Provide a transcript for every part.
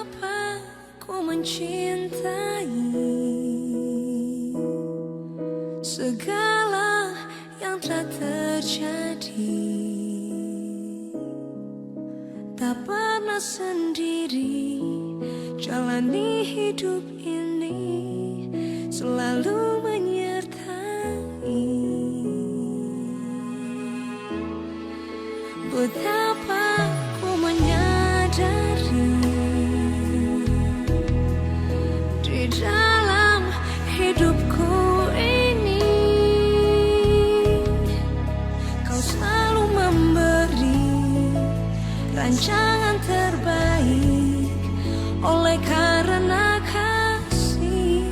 Betapa ku mencintai segala yang telah terjadi. Tak pernah sendiri jalani hidup ini, selalu menyertai. Betapa ku menyadari di dalam hidupku ini kau selalu memberi rancangan terbaik oleh karena kasih.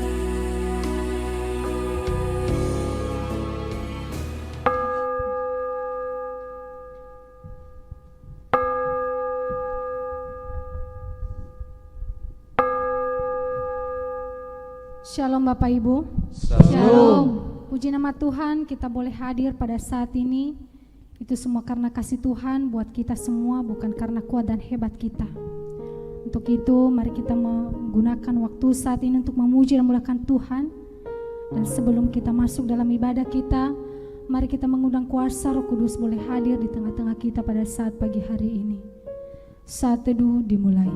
Shalom Bapak Ibu. Shalom. Puji nama Tuhan, kita boleh hadir pada saat ini. Itu semua karena kasih Tuhan buat kita semua, bukan karena kuat dan hebat kita. Untuk itu mari kita menggunakan waktu saat ini untuk memuji dan memuliakan Tuhan. Dan sebelum kita masuk dalam ibadah kita, mari kita mengundang kuasa Roh Kudus boleh hadir di tengah-tengah kita pada saat pagi hari ini. Saat teduh dimulai.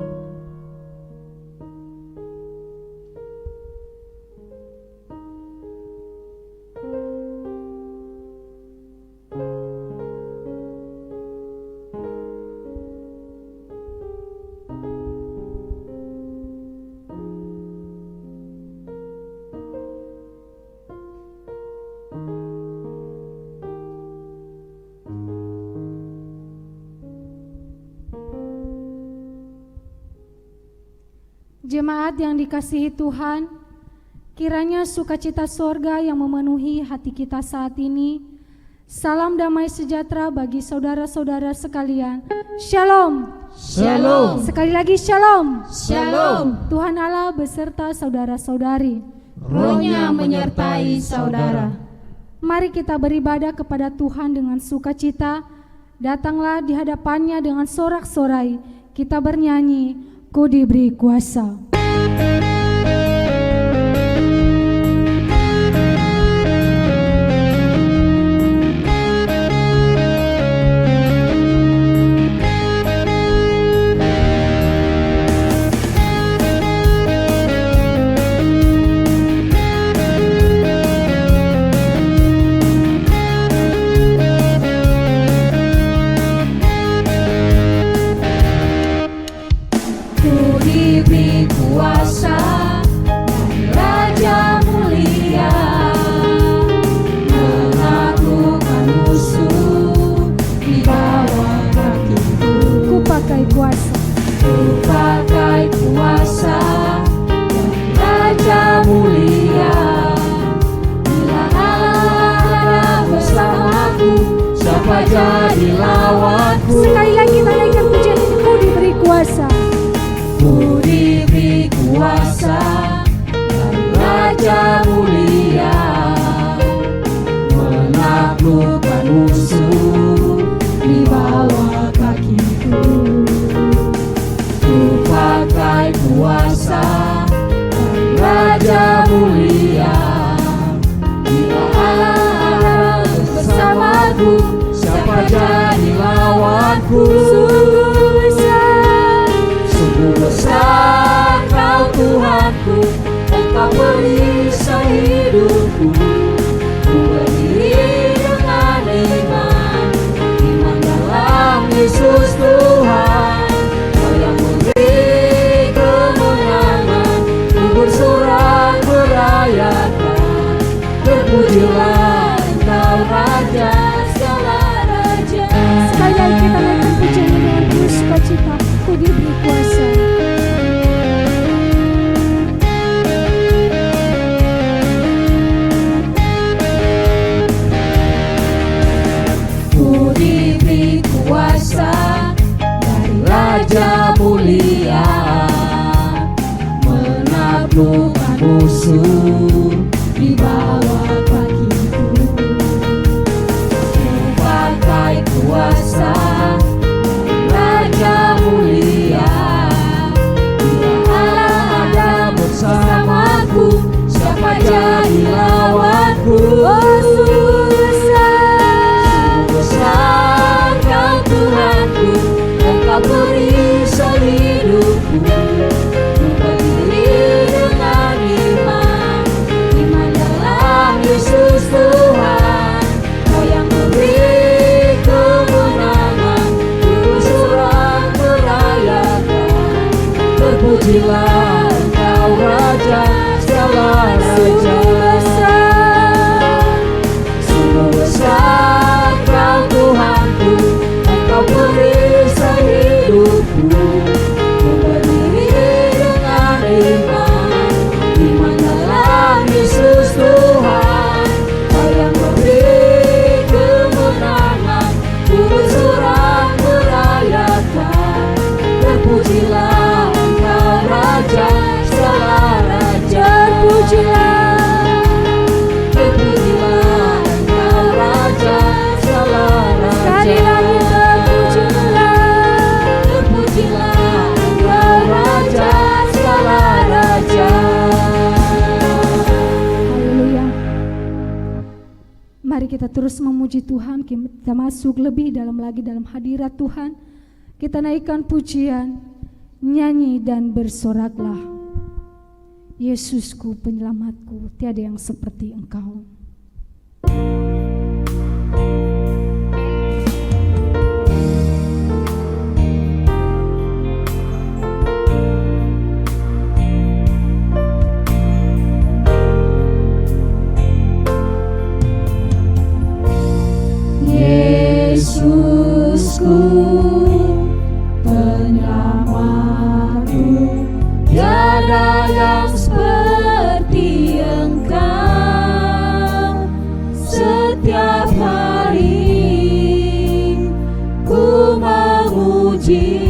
Jemaat yang dikasihi Tuhan, kiranya sukacita sorga yang memenuhi hati kita saat ini. Salam damai sejahtera bagi saudara-saudara sekalian. Shalom. Shalom. Sekali lagi shalom. Shalom. Tuhan Allah beserta saudara-saudari. Rohnya menyertai saudara. Mari kita beribadah kepada Tuhan dengan sukacita. Datanglah di hadapannya dengan sorak-sorai. Kita bernyanyi, Ku diberi kuasa. Jadi lawanku. Sekali lagi kita naikkan pujian ini. Ku diberi kuasa. Ku diberi kuasa dari Raja mulia, menaklukkan musuh di bawah kakiku. Ku pakai kuasa dari Raja mulia. Bila Allah bersamaku, siapa jadi lawanku? Sungguh besar Kau Tuhanku, Engkau perisai hidupku. Ku berdiri dengan iman, iman dalam Yesus Tuhan. Kau yang memberi kemenangan, ku bersorak merayakan. Terpujilah Engkau Raja. Sekali lagi kita naikkan pujian ini dengan penuh sukacita. Ku diberi kuasa. Ku diberi kuasa dari Raja mulia, menaklukkan musuh di bawah kakiku. Ku pakai kuasa dari Raja mulia. Bila beri sehidupku. Ku berdiri dengan iman, iman dalam Yesus Tuhan. Kau yang memberi kemenangan, bersorak merayakan. Terpujilah Engkau Raja segala raja. Sungguh besar Kau Tuhanku, Engkau beri sehidupku. Ku berdiri dengan iman, iman dalam Yesus Tuhan. Kau yang memberi kemenangan, ku bersorak merayakan. Terpujilah Engkau Raja segala raja. Terpujilah Engkau Raja segala raja. Sekali lagi Terpujilah Engkau Raja segala raja. Haleluya. Mari kita terus memuji Tuhan. Kita masuk lebih dalam lagi dalam hadirat Tuhan. Kita naikkan pujian, nyanyi dan bersoraklah. Yesusku penyelamatku, tiada yang seperti Engkau. Yesusku penyelamatku, tiada yang seperti Engkau. Setiap hari ku memuji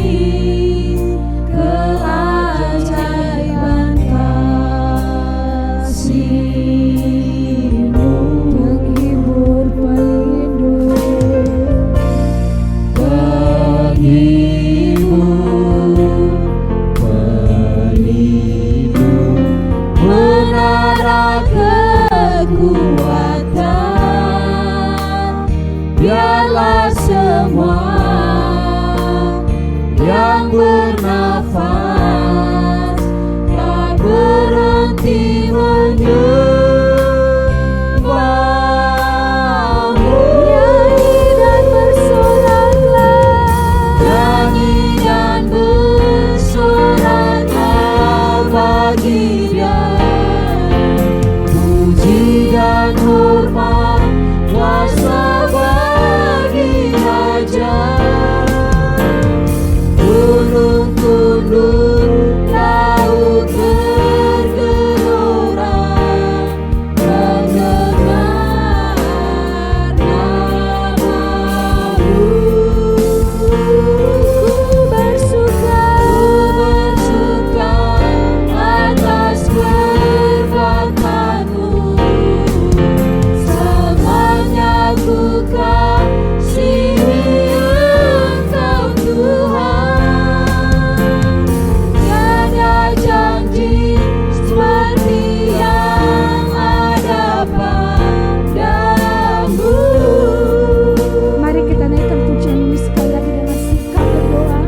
keajaiban kasih-Mu, penghibur pelindung, menara kekuatan. Biarlah semua yang bernafas tak berhenti menyembah-Mu. Nyanyi dan bersoraklah, nyanyi dan bersoraklah bagi Dia. Puji dan hormat kuasa bagi Raja. Gunung tunduk, laut bergelora, mendengar nama-Mu. Ku bersuka atas kebaikan-Mu. Semuanya ku kasihi Engkau Tuhan. Tiada janji seperti yang ada padamu. Mari kita naikkan pujian ini sekali lagi dengan sikap berdoa.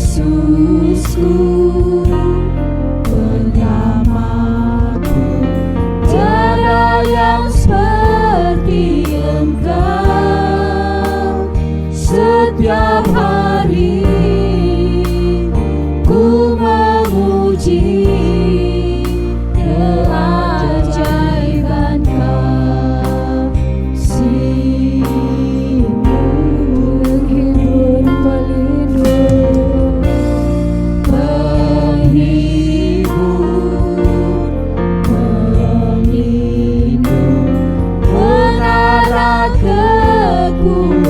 Yesusku penyelamatku, tiada yang seperti Engkau. Setiap hari ku memuji keajaiban kasih-Mu, penghibur pelindung, menara kekuatan.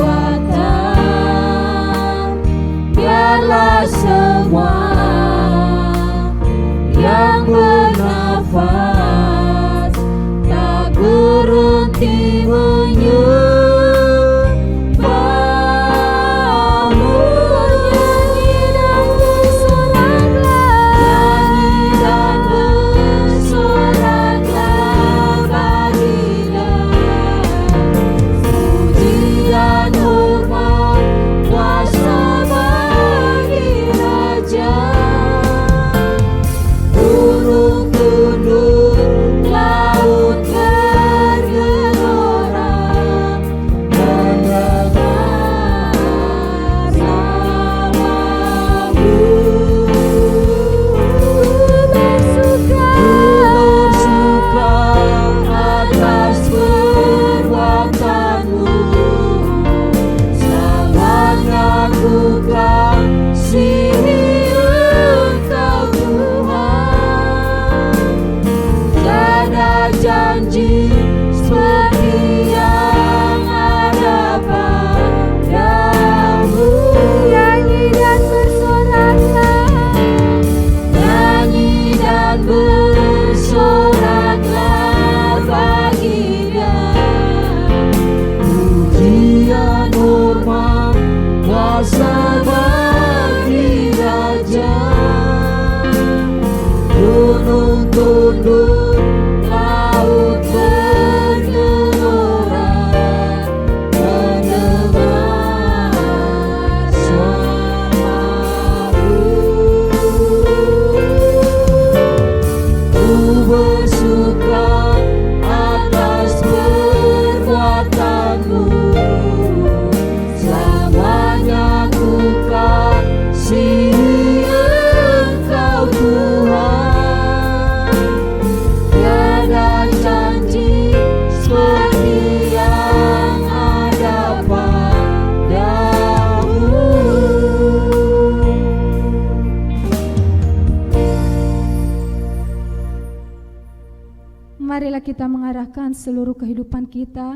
kita mengarahkan seluruh kehidupan kita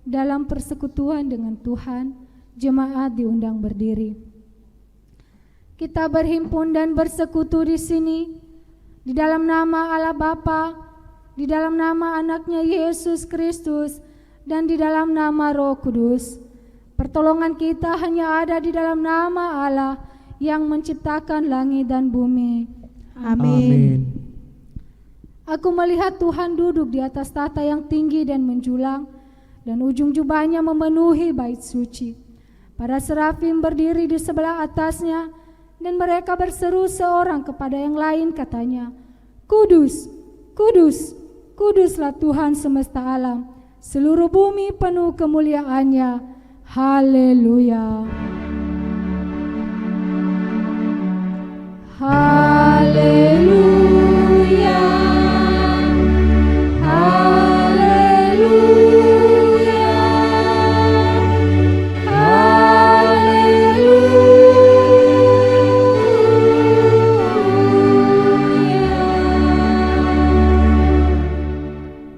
dalam persekutuan dengan Tuhan. Jemaat diundang berdiri. Kita berhimpun dan bersekutu di sini di dalam nama Allah Bapa, di dalam nama anaknya Yesus Kristus, dan di dalam nama Roh Kudus. Pertolongan kita hanya ada di dalam nama Allah yang menciptakan langit dan bumi. Amin. Aku melihat Tuhan duduk di atas tahta yang tinggi dan menjulang, dan ujung jubahnya memenuhi bait suci. Para serafim berdiri di sebelah atasnya, dan mereka berseru seorang kepada yang lain, katanya, Kudus, Kudus, Kuduslah Tuhan semesta alam, seluruh bumi penuh kemuliaannya. Haleluya. Haleluya. Haleluya.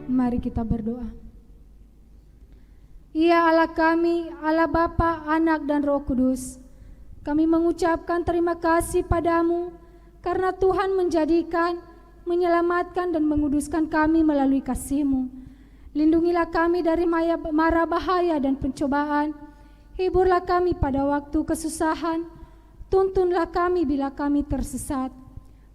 Mari kita berdoa. Ya Allah kami, Allah Bapa, Anak dan Roh Kudus, kami mengucapkan terima kasih padamu karena Tuhan menjadikan, menyelamatkan dan menguduskan kami melalui kasih-Mu. Lindungilah kami dari mara bahaya dan pencobaan. Hiburlah kami pada waktu kesusahan. Tuntunlah kami bila kami tersesat.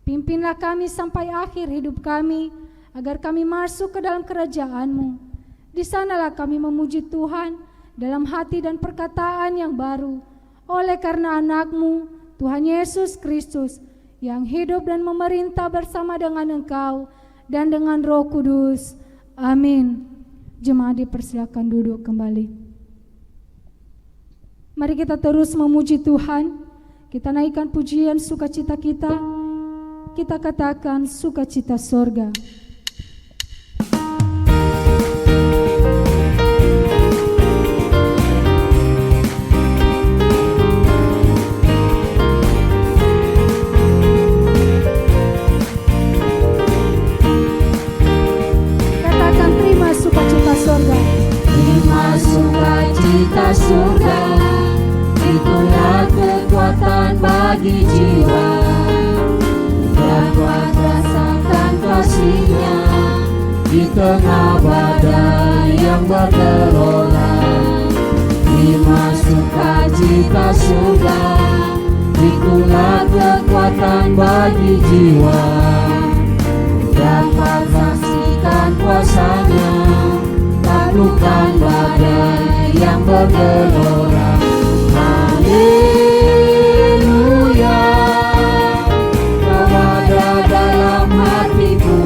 Pimpinlah kami sampai akhir hidup kami, agar kami masuk ke dalam kerajaan-Mu. Di sanalah kami memuji Tuhan dalam hati dan perkataan yang baru, oleh karena anak-Mu, Tuhan Yesus Kristus, yang hidup dan memerintah bersama dengan Engkau dan dengan Roh Kudus. Amin. Jemaat dipersilakan duduk kembali. Mari kita terus memuji Tuhan. Kita naikkan pujian sukacita kita. Kita katakan sukacita sorga. Terima sukacita surga, itulah kekuatan bagi jiwa. Dapat rasakan kasih-Nya di tengah badai yang bergelora. Terima sukacita surga, itulah kekuatan bagi jiwa. Dapat saksikan kuasa-Nya, taklukkan badai yang bergelora. Haleluya, Kau ada dalam hatiku,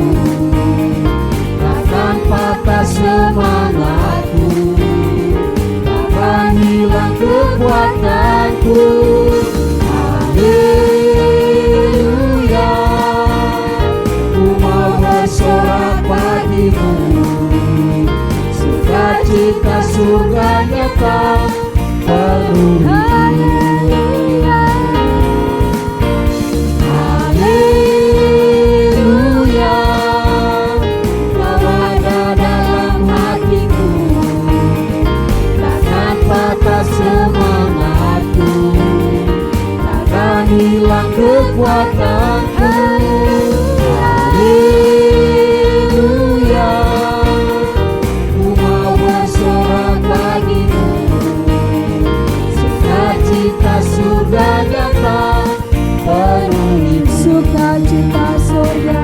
takkan patah semangatku, takkan hilang kekuatanku. Haleluya, ku mau bersorak bagimu, sukacita surga nyata penuhi. Haleluya, Kau ada dalam hatiku, takkan patah semangatku, takkan hilang kekuatanku. Haleluya, surga nyata penuhi. Sukacita surga,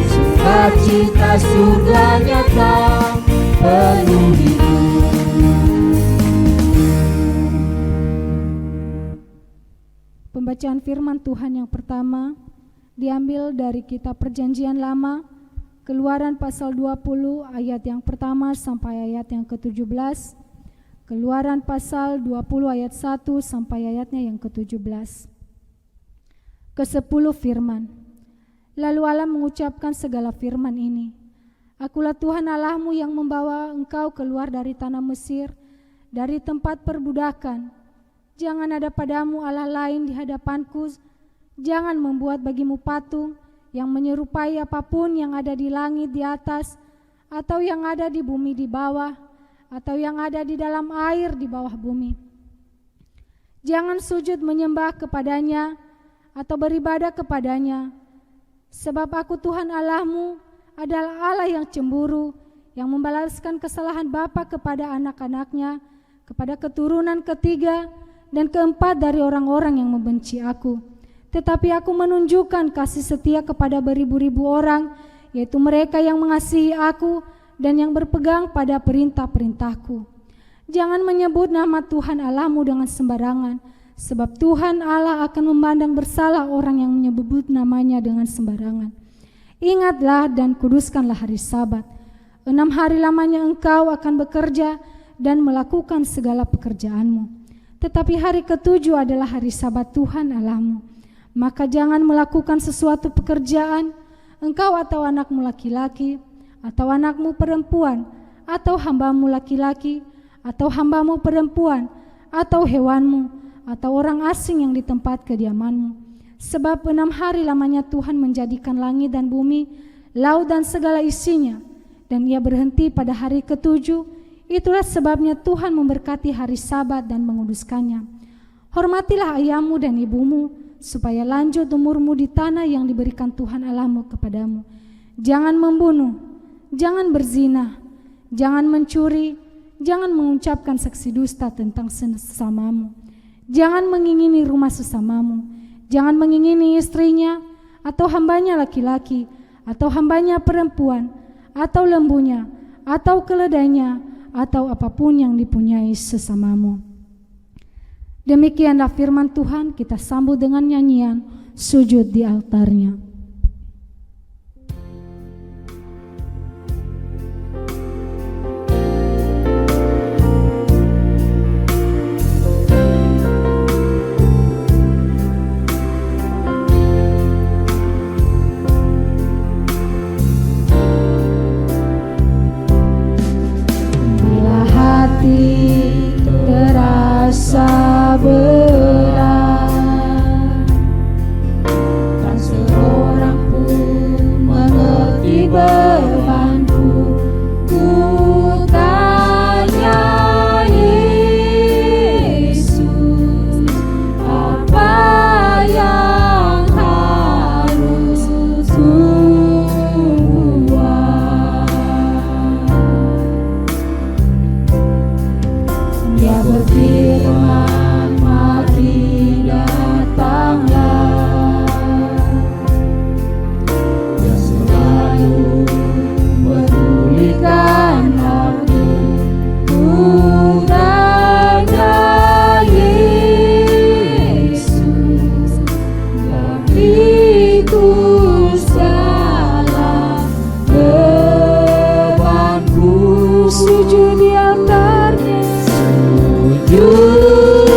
sukacita surga nyata penuhi. Pembacaan firman Tuhan yang pertama diambil dari kitab Perjanjian Lama, Keluaran pasal 20 ayat yang pertama sampai ayat yang ke-17. Keluaran pasal 20 ayat 1 sampai ayatnya yang ke-17. Ke-10 firman. Lalu Allah mengucapkan segala firman ini. Akulah Tuhan Allahmu yang membawa engkau keluar dari tanah Mesir, dari tempat perbudakan. Jangan ada padamu Allah lain di hadapanku, jangan membuat bagimu patung yang menyerupai apapun yang ada di langit di atas, atau yang ada di bumi di bawah, atau yang ada di dalam air di bawah bumi. Jangan sujud menyembah kepadanya atau beribadah kepadanya, sebab Aku Tuhan Allahmu adalah Allah yang cemburu, yang membalaskan kesalahan bapa kepada anak-anaknya, kepada keturunan ketiga dan keempat dari orang-orang yang membenci Aku. Tetapi Aku menunjukkan kasih setia kepada beribu-ribu orang, yaitu mereka yang mengasihi Aku dan yang berpegang pada perintah-perintahku. Jangan menyebut nama Tuhan Allahmu dengan sembarangan, sebab Tuhan Allah akan memandang bersalah orang yang menyebut namanya dengan sembarangan. Ingatlah dan kuduskanlah hari Sabat. 6 hari lamanya engkau akan bekerja dan melakukan segala pekerjaanmu. Tetapi hari ke-7 adalah hari Sabat Tuhan Allahmu. Maka jangan melakukan sesuatu pekerjaan, engkau atau anakmu laki-laki, atau anakmu perempuan, atau hambamu laki-laki, atau hambamu perempuan, atau hewanmu, atau orang asing yang di tempat kediamanmu. Sebab 6 hari lamanya Tuhan menjadikan langit dan bumi, laut dan segala isinya, dan Ia berhenti pada hari ke-7. Itulah sebabnya Tuhan memberkati hari Sabat dan menguduskannya. Hormatilah ayahmu dan ibumu, supaya lanjut umurmu di tanah yang diberikan Tuhan Allahmu kepadamu. Jangan membunuh, jangan berzina, jangan mencuri, jangan mengucapkan saksi dusta tentang sesamamu, jangan mengingini rumah sesamamu, jangan mengingini istrinya, atau hambanya laki-laki, atau hambanya perempuan, atau lembunya, atau keledainya, atau apapun yang dipunyai sesamamu. Demikianlah firman Tuhan, kita sambut dengan nyanyian sujud di altarnya. Bila hati terasa berat, tak seorang pun mengerti bebanku. Ku tanya Yesus, apa yang harus ku buat? Dia berfirman, mari datanglah. Dia selalu medulikan aku. Ku tanya Yesus, beriku segala bebanku. Sujud di altarnya, sujud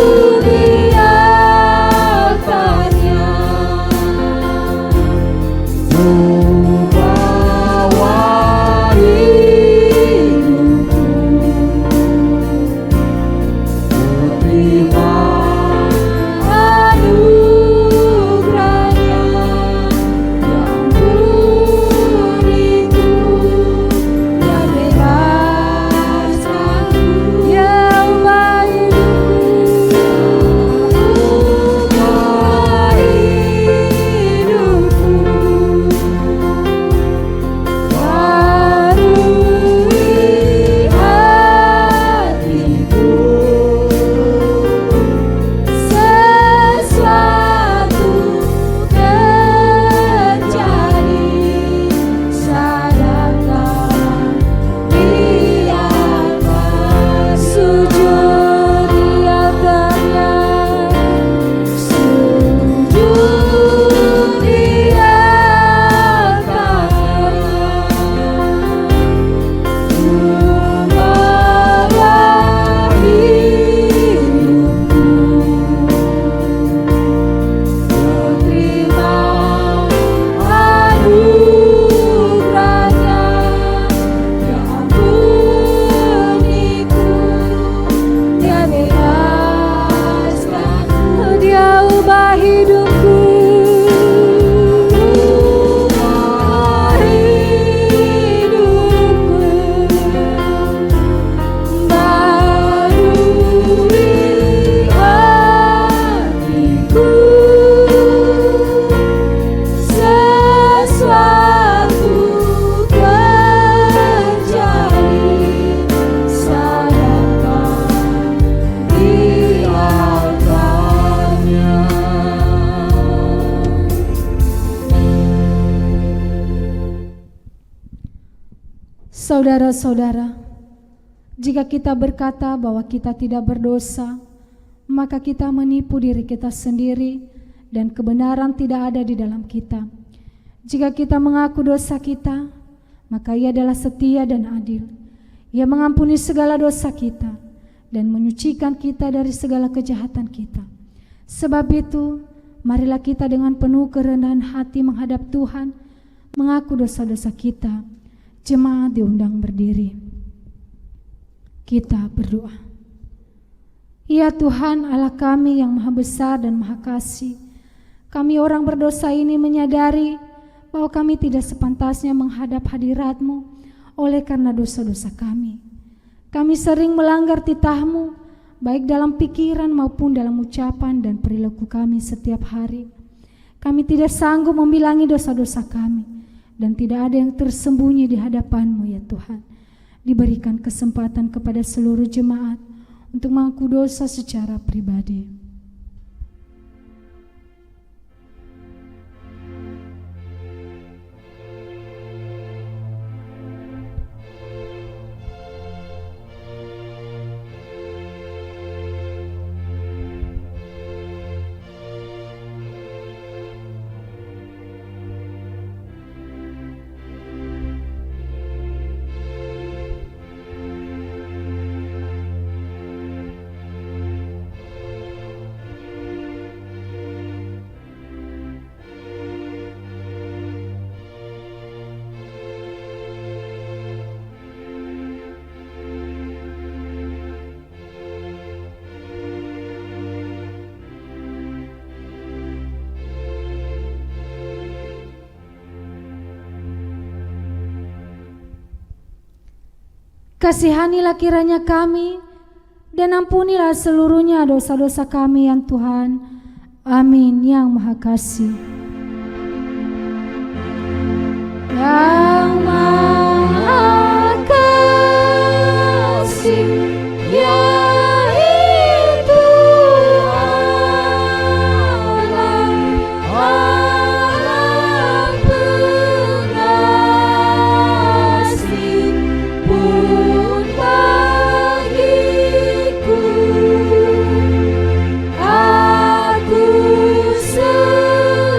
Saudara-saudara, jika kita berkata bahwa kita tidak berdosa, maka kita menipu diri kita sendiri dan kebenaran tidak ada di dalam kita. Jika kita mengaku dosa kita, maka Ia adalah setia dan adil. Ia mengampuni segala dosa kita dan menyucikan kita dari segala kejahatan kita. Sebab itu, marilah kita dengan penuh kerendahan hati menghadap Tuhan, mengaku dosa-dosa kita. Jemaat diundang berdiri. Kita berdoa. Ya Tuhan Allah kami yang maha besar dan maha kasih, kami orang berdosa ini menyadari bahwa kami tidak sepantasnya menghadap hadirat-Mu oleh karena dosa-dosa kami. Kami sering melanggar titah-Mu, baik dalam pikiran maupun dalam ucapan dan perilaku kami setiap hari. Kami tidak sanggup membilangi dosa-dosa kami, dan tidak ada yang tersembunyi di hadapan-Mu ya Tuhan. Diberikan kesempatan kepada seluruh jemaat untuk mengaku dosa secara pribadi. Kasihanilah kiranya kami, dan ampunilah seluruhnya dosa-dosa kami yang Tuhan. Amin yang Maha Kasih. Yang Maha Kasih, yaitu Allah pengasih pun bagiku. Aku selamatkan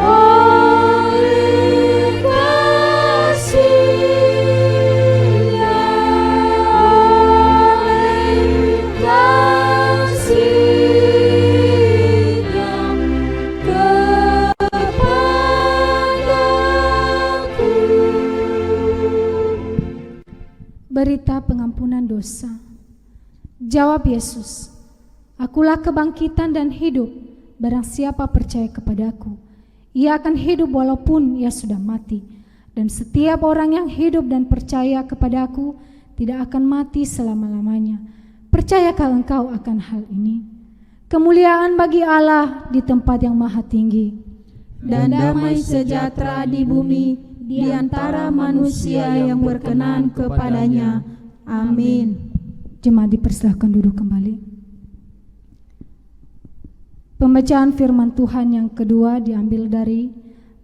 oleh kasih-Nya, oleh kasih-Nya kepadaku. Berita pengampunan dosa. Jawab Yesus, "Akulah kebangkitan dan hidup. Barang siapa percaya kepadaku, ia akan hidup walaupun ia sudah mati. Dan setiap orang yang hidup dan percaya kepadaku tidak akan mati selama-lamanya. Percayakah engkau akan hal ini?" Kemuliaan bagi Allah di tempat yang maha tinggi, dan damai sejahtera di bumi di antara manusia yang berkenan kepadanya. Amin. Jemaat dipersilahkan duduk kembali. Pembacaan firman Tuhan yang kedua diambil dari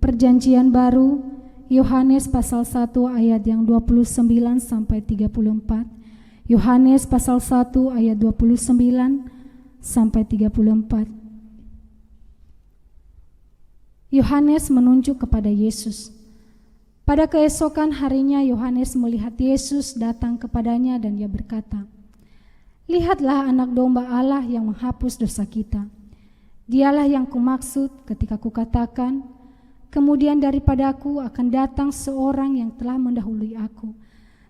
Perjanjian Baru, Yohanes pasal 1 ayat yang 29 sampai 34. Yohanes pasal 1 ayat 29 sampai 34. Yohanes menunjuk kepada Yesus. Pada keesokan harinya Yohanes melihat Yesus datang kepadanya dan ia berkata, "Lihatlah anak domba Allah yang menghapus dosa kita. Dialah yang kumaksud ketika kukatakan, kemudian daripadaku akan datang seorang yang telah mendahului aku,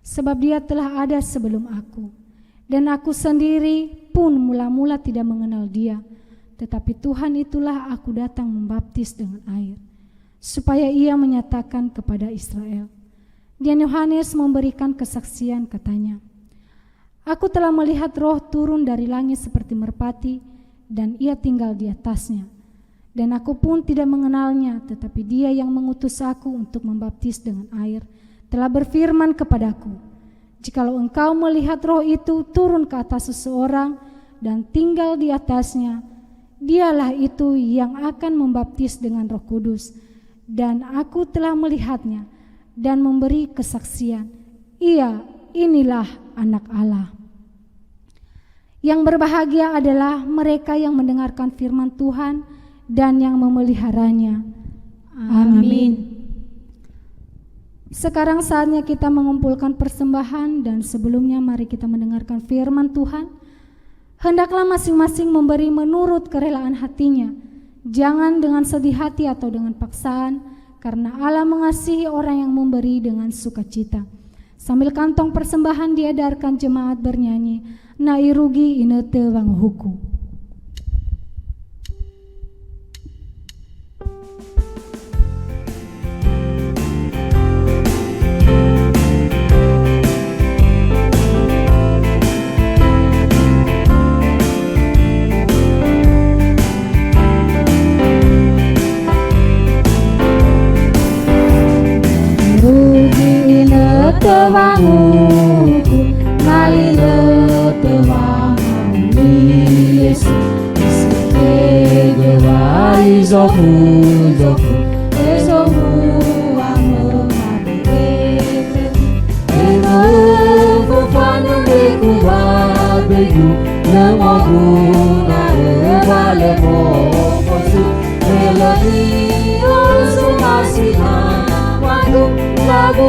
sebab dia telah ada sebelum aku. Dan aku sendiri pun mula-mula tidak mengenal dia, tetapi Tuhan itulah aku datang membaptis dengan air, supaya ia menyatakan kepada Israel." Dan Yohanes memberikan kesaksian, katanya, "Aku telah melihat Roh turun dari langit seperti merpati, dan ia tinggal di atasnya. Dan aku pun tidak mengenalnya, tetapi dia yang mengutus aku untuk membaptis dengan air telah berfirman kepadaku, jikalau engkau melihat Roh itu turun ke atas seseorang dan tinggal di atasnya, dialah itu yang akan membaptis dengan Roh Kudus. dan aku telah melihatnya dan memberi kesaksian. Ia, inilah Anak Allah. Yang berbahagia adalah mereka yang mendengarkan firman Tuhan dan yang memeliharanya. Amin. Sekarang saatnya kita mengumpulkan persembahan, dan sebelumnya mari kita mendengarkan firman Tuhan. Hendaklah masing-masing memberi menurut kerelaan hatinya, jangan dengan sedih hati atau dengan paksaan, karena Allah mengasihi orang yang memberi dengan sukacita. Sambil kantong persembahan diedarkan, jemaat bernyanyi, Nairugi inete wanghuku. Tewanguku nalile tewangu Yesu Sekegewai zoku ezomu amemabete Ego kufanu beku babegu Nemogu narebale mokosu Melodi osu masihan Wadu lagu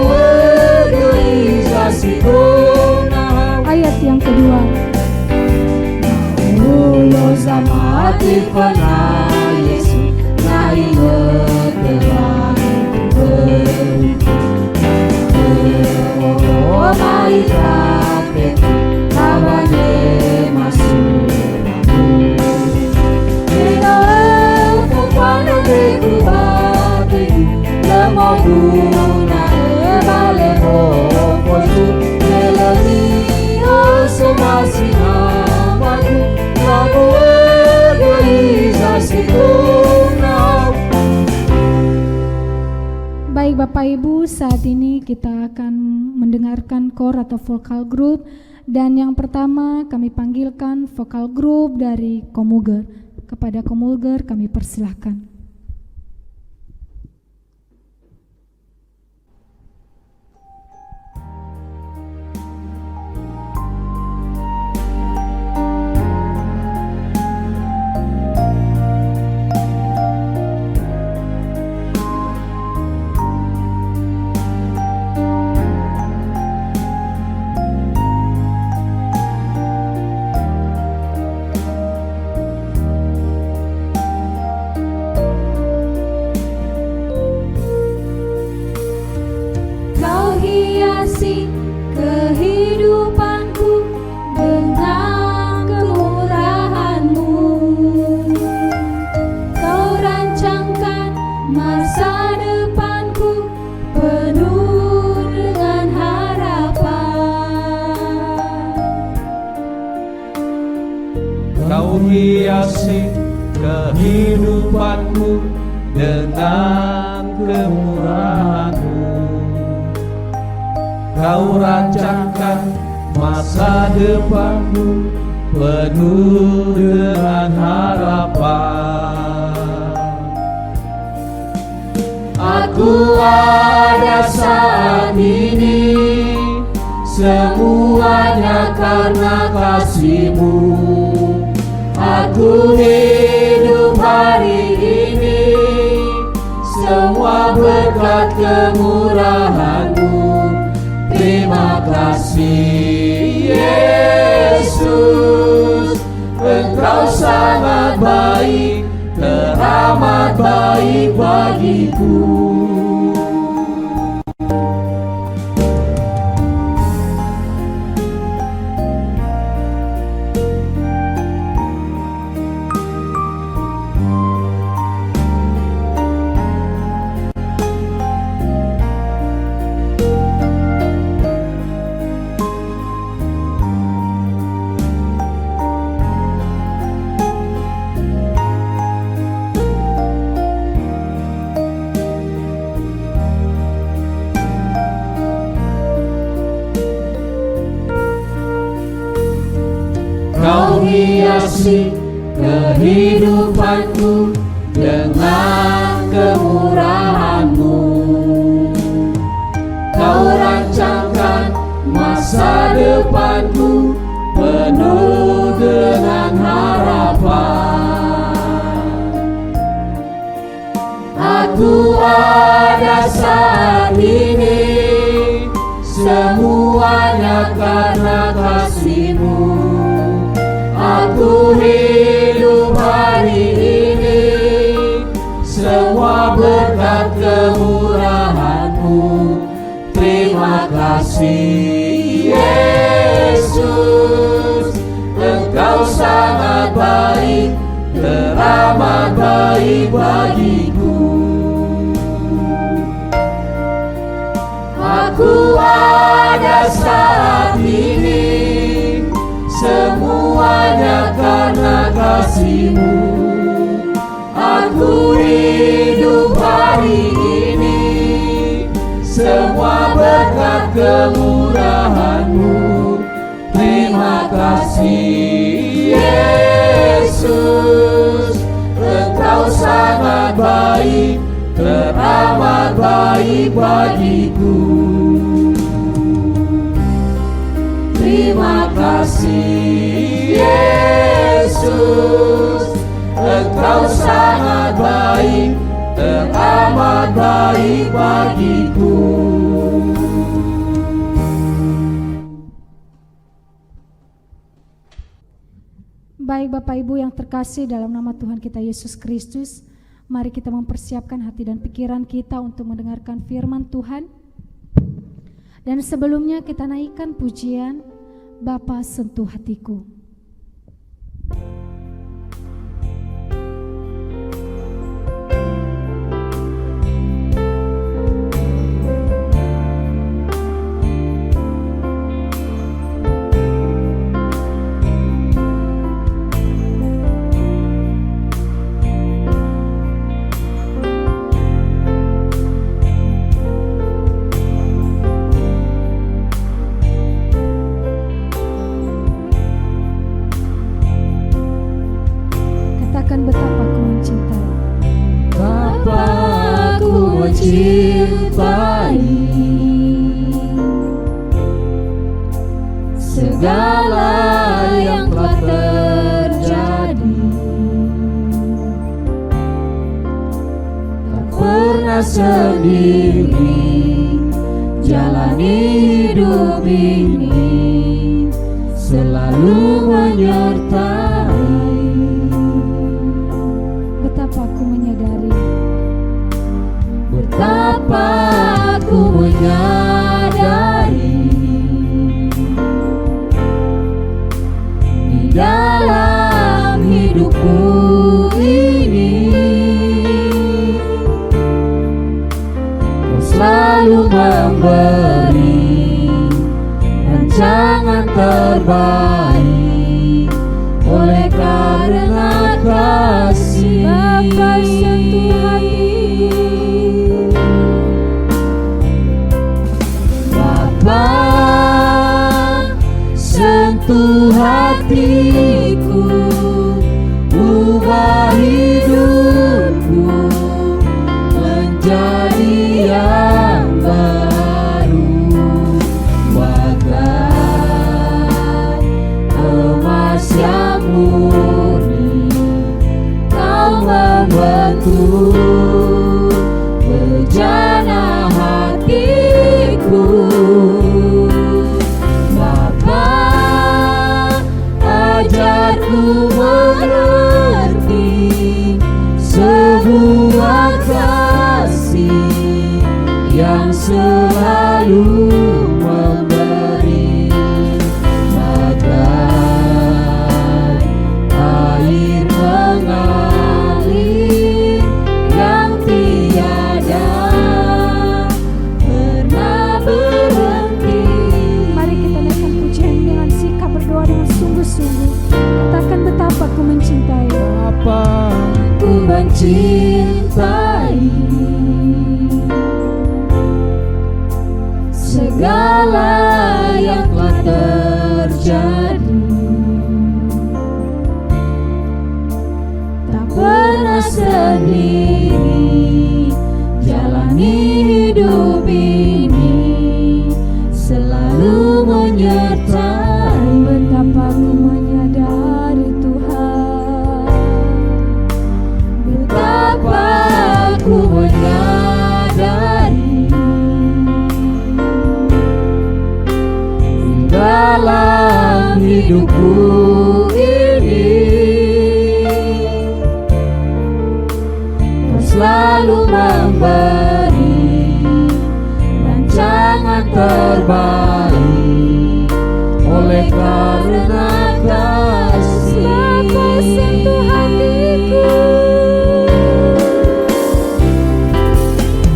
Ayat yang kedua. Ulo zamati pana Yesu na inget tewangi Oh maitrapet abane masuramu Ina kupana beku bategu Lemogu na ebale mokosu Melodi osu masihan Wadu lagu egoisasi tunau. Baik Bapak Ibu, saat ini kita akan mendengarkan kor atau vokal group, dan yang pertama kami panggilkan vokal group dari Komulger. Kepada Komulger kami persilahkan. Kehidupanku dengan kemurahan-Mu, Kau rancangkan masa depanku penuh dengan harapan. Kau hiasi kehidupanku dengan kemurahan-Mu, Kau rancangkan masa depanku penuh dengan harapan. Aku ada saat ini, semuanya karena kasih-Mu. Aku hidup hari ini, semua berkat kemurahan-Mu. Terima kasih Yesus, Engkau sangat baik, teramat baik bagiku. Kau hiasi kehidupanku dengan kemurahan-Mu. Kau rancangkan masa depanku penuh dengan harapan. Aku ada saat ini, semuanya karena kasih-Mu. Aku hidup hari ini, semua berkat kemurahan-Mu. Terima kasih Yesus, Engkau sangat baik, teramat baik bagiku. Aku ada saat ini, semuanya karena kasih-Mu. Aku hidup hari ini, semua berkat kemurahan-Mu. Terima kasih Yesus, Engkau sangat baik, teramat baik bagiku. Terima kasih Yesus, Engkau sangat baik, teramat baik bagiku. Baik Bapak Ibu yang terkasih dalam nama Tuhan kita Yesus Kristus, mari kita mempersiapkan hati dan pikiran kita untuk mendengarkan firman Tuhan. Dan sebelumnya kita naikkan pujian Bapa sentuh hatiku. Cintai segala yang telah terjadi, tak pernah sendiri jalani hidup ini, selalu menyertai. Betapa aku menyadari, betapa aku menyadari, di dalam hidupku ini Kau selalu memberi rancangan terbaik. Oleh karena kasih Bapa sentuh hatiku, Bapa sentuh hatiku, ubah hidupku menjadi yang baru, bagai emas yang murni. Kau membentuk bejana hatiku, Bapa, ajarku mengerti sebuah kasih yang selalu memberi, bagai air mengalir yang tiada pernah berhenti. mari kita naikkan pujian dengan sikap berdoa dengan sungguh-sungguh. Katakan betapa aku mencintai, Apa Ku mencintai segala yang telah terjadi, tak pernah sendiri baik. Betapa ku menyadari Tuhan, Betapa ku menyadari di dalam hidupku ini Kau selalu memberi rancangan terbaik. Oleh karena kasih Bapa sentuh hatiku,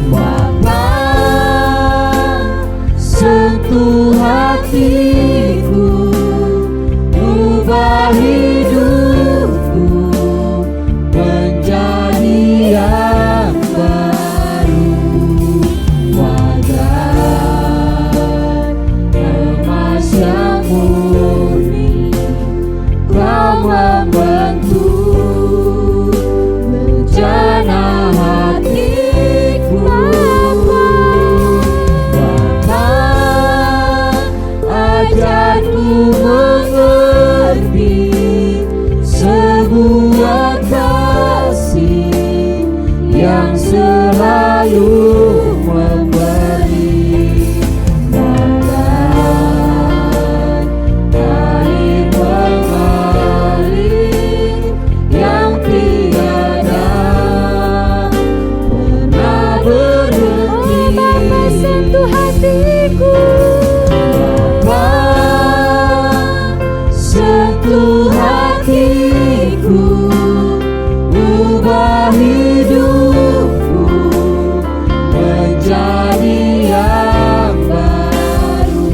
Bapa sentuh hatiku, ubah hidupku menjadi yang baru. Wajah emas yang murni Kau membentuk bejana hatiku. Bapa, ajarku mengerti sebuah kasih yang selalu memberi. Bahkan air mengalir yang tiada pernah berhenti. Bapa sentuh hatiku, Bapa sentuh hatiku, ubah hidupku menjadi yang baru.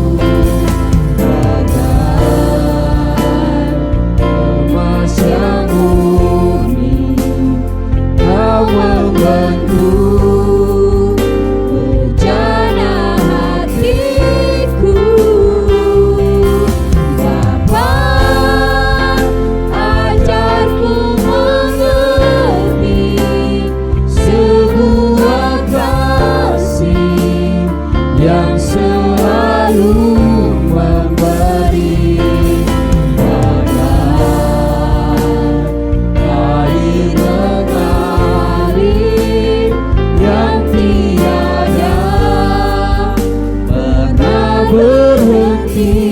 Bagai emas yang murni Kau membentuk bejana hatiku. Bapa, ajarku mengerti sebuah kasih yang selalu memberi. Bagai air mengalir yang tiada pernah berhenti.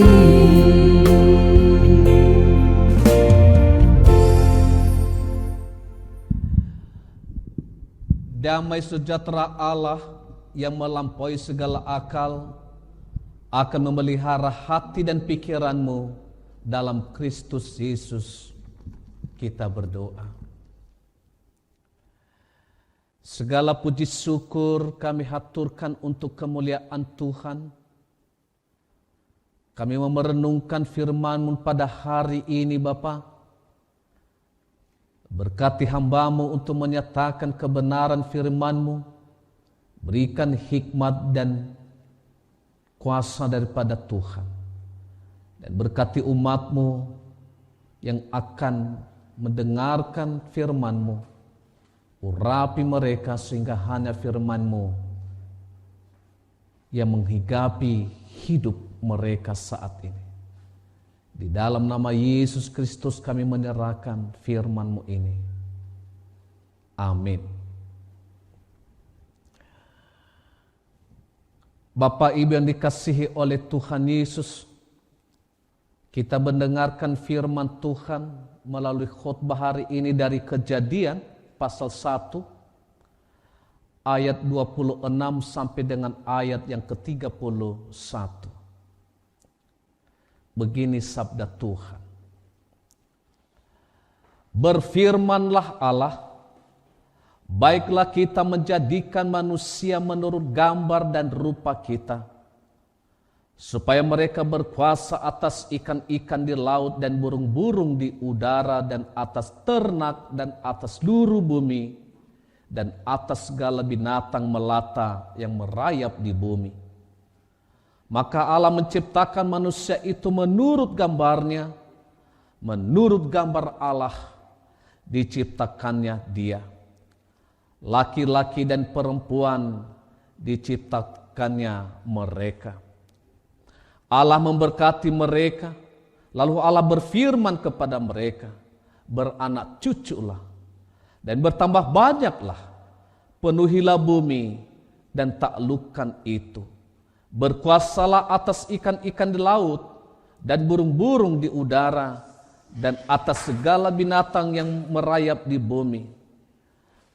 Damai sejahtera Allah yang melampaui segala akal akan memelihara hati dan pikiranmu dalam Kristus Yesus. Kita berdoa. Segala puji syukur kami haturkan untuk kemuliaan Tuhan. Kami merenungkan firman-Mu pada hari ini Bapa. Berkati hamba-Mu untuk menyatakan kebenaran firman-Mu. Berikan hikmat dan kuasa daripada Tuhan. Dan berkati umat-Mu yang akan mendengarkan firman-Mu. Urapi mereka sehingga hanya firman-Mu yang menghigapi hidup mereka saat ini. Di dalam nama Yesus Kristus kami menyerahkan firman-Mu ini. Amin. Bapak Ibu yang dikasihi oleh Tuhan Yesus, kita mendengarkan firman Tuhan melalui khotbah hari ini dari Kejadian pasal 1 ayat 26 sampai dengan ayat yang ke-31. Begini sabda Tuhan. Berfirmanlah Allah, baiklah kita menjadikan manusia menurut gambar dan rupa kita, supaya mereka berkuasa atas ikan-ikan di laut dan burung-burung di udara dan atas ternak dan atas seluruh bumi dan atas segala binatang melata yang merayap di bumi. Maka Allah menciptakan manusia itu menurut gambarnya, menurut gambar Allah diciptakannya dia. Laki-laki dan perempuan diciptakannya mereka. Allah memberkati mereka, lalu Allah berfirman kepada mereka, beranak cuculah dan bertambah banyaklah, penuhilah bumi dan taklukkan itu. Berkuasalah atas ikan-ikan di laut dan burung-burung di udara dan atas segala binatang yang merayap di bumi.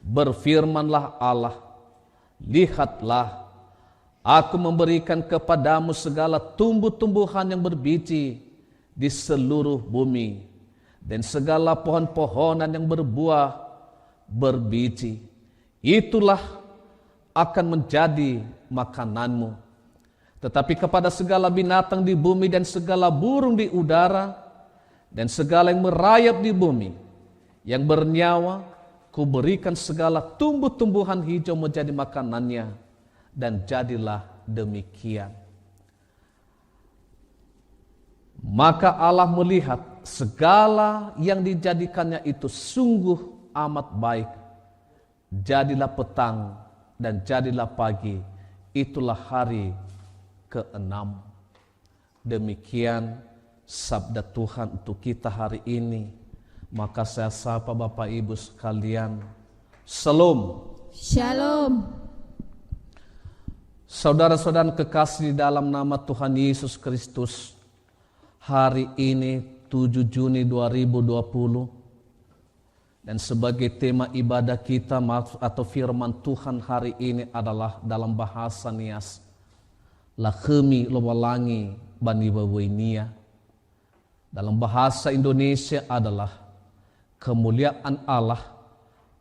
Berfirmanlah Allah, lihatlah, aku memberikan kepadamu segala tumbuh-tumbuhan yang berbiji di seluruh bumi dan segala pohon-pohonan yang berbuah berbiji. Itulah akan menjadi makananmu. Tetapi kepada segala binatang di bumi dan segala burung di udara dan segala yang merayap di bumi yang bernyawa, kuberikan segala tumbuh-tumbuhan hijau menjadi makanannya, dan jadilah demikian. Maka Allah melihat segala yang dijadikannya itu sungguh amat baik. Jadilah petang dan jadilah pagi, itulah hari ke-6. Demikian sabda Tuhan untuk kita hari ini. Maka saya sapa Bapak Ibu sekalian, Shalom. Shalom. Saudara-saudara kekasih di dalam nama Tuhan Yesus Kristus, hari ini 7 Juni 2020, dan sebagai tema ibadah kita atau firman Tuhan hari ini adalah dalam bahasa Nias, Lahemi lowalangi bani wawainia. Dalam bahasa Indonesia adalah kemuliaan Allah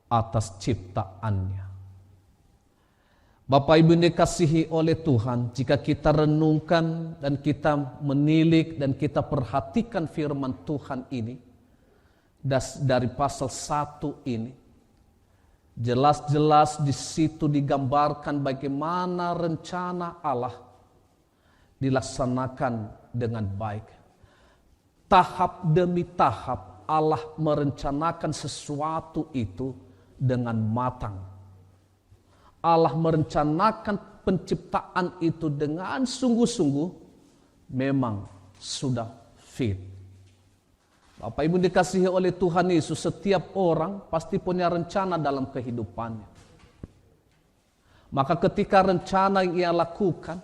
atas ciptaannya. Bapak Ibu dikasihi oleh Tuhan, jika kita renungkan dan kita menilik dan kita perhatikan firman Tuhan ini, dari pasal 1 ini, jelas-jelas di situ digambarkan bagaimana rencana Allah dilaksanakan dengan baik. Tahap demi tahap Allah merencanakan sesuatu itu dengan matang. Allah merencanakan penciptaan itu dengan sungguh-sungguh, memang sudah fit. Bapak Ibu dikasihi oleh Tuhan Yesus, setiap orang pasti punya rencana dalam kehidupannya. Maka ketika rencana yang ia lakukan,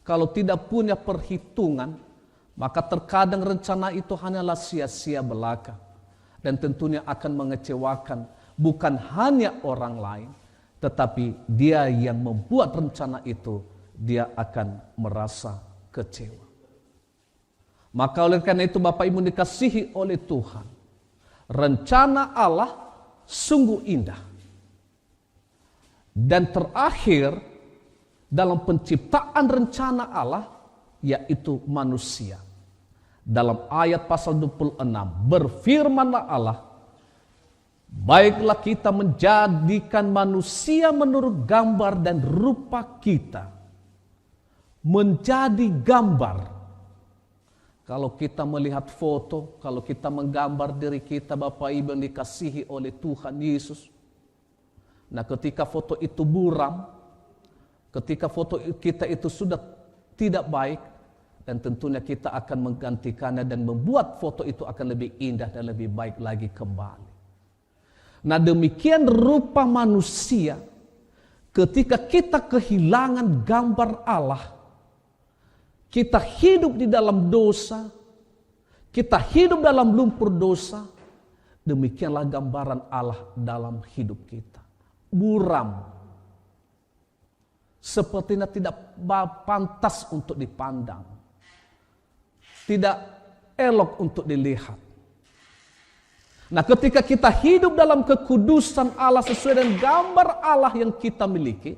kalau tidak punya perhitungan, maka terkadang rencana itu hanyalah sia-sia belaka. Dan tentunya akan mengecewakan bukan hanya orang lain, tetapi dia yang membuat rencana itu, dia akan merasa kecewa. Maka oleh karena itu Bapak Ibu dikasihi oleh Tuhan, rencana Allah sungguh indah. Dan terakhir dalam penciptaan rencana Allah, yaitu manusia. Dalam ayat pasal 26, berfirmanlah Allah, baiklah kita menjadikan manusia menurut gambar dan rupa kita. Menjadi gambar. Kalau kita melihat foto, kalau kita menggambar diri kita Bapak Ibu yang dikasihi oleh Tuhan Yesus. Nah ketika foto itu buram, ketika foto kita itu sudah tidak baik, dan tentunya kita akan menggantikannya dan membuat foto itu akan lebih indah dan lebih baik lagi kembali. Nah demikian rupa manusia ketika kita kehilangan gambar Allah, kita hidup di dalam dosa, kita hidup dalam lumpur dosa, demikianlah gambaran Allah dalam hidup kita. Buram. Sepertinya tidak pantas untuk dipandang. Tidak elok untuk dilihat. Nah ketika kita hidup dalam kekudusan Allah sesuai dengan gambar Allah yang kita miliki,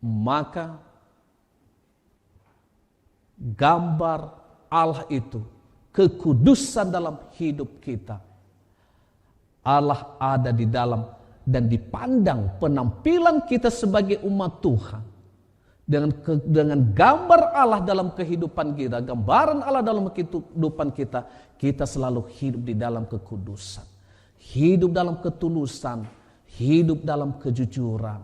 maka gambar Allah itu, kekudusan dalam hidup kita, Allah ada di dalam dan dipandang penampilan kita sebagai umat Tuhan dengan gambar Allah dalam kehidupan kita, gambaran Allah dalam kehidupan kita, kita selalu hidup di dalam kekudusan, hidup dalam ketulusan, hidup dalam kejujuran.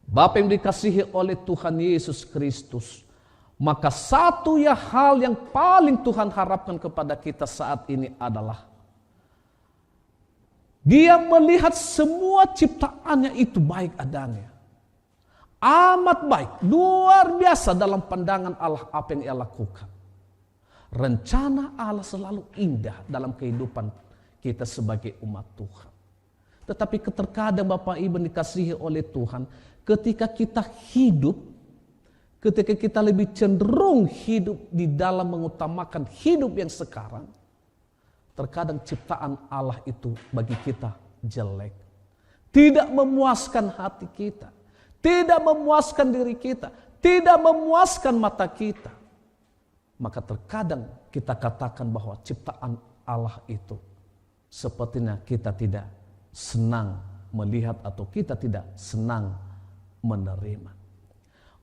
Bapak yang dikasihi oleh Tuhan Yesus Kristus, Maka satu ya hal yang paling Tuhan harapkan kepada kita saat ini adalah Dia melihat semua ciptaannya itu baik adanya. Amat baik, luar biasa dalam pandangan Allah apa yang Ia lakukan. Rencana Allah selalu indah dalam kehidupan kita sebagai umat Tuhan. Tetapi terkadang Bapak Ibu dikasihi oleh Tuhan, ketika kita hidup, ketika kita lebih cenderung hidup di dalam mengutamakan hidup yang sekarang, terkadang ciptaan Allah itu bagi kita jelek. Tidak memuaskan hati kita. Tidak memuaskan diri kita. Tidak memuaskan mata kita. Maka terkadang kita katakan bahwa ciptaan Allah itu sepertinya kita tidak senang melihat atau kita tidak senang menerima.